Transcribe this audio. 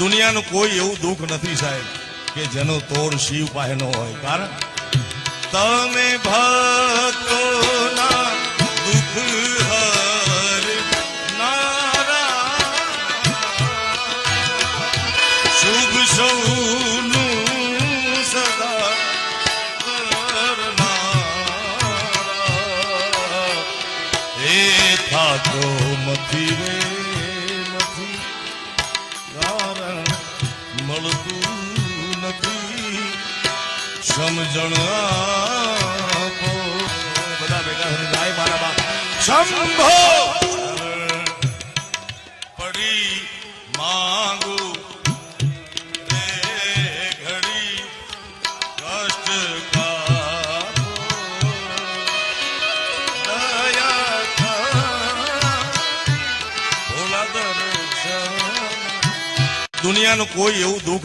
દુનિયાનું કોઈ એવું દુઃખ નથી સાહેબ કે જેનો તોડ શિવ પાસે ન હોય. કારણ તમે ભક્તોના દુઃખ હરનારા, શુભ સૌનું સદા કરનારા, એ થાતો મથી રે નથી, કારણ મળતું નથી, સમજણ આપો. બધા ભેગા જાય મારા બાપ. શંભો પડી માંગુ રે ઘડી કષ્ટ કાપો, દયા ભોલા દર્શન. દુનિયાનું કોઈ એવું દુઃખ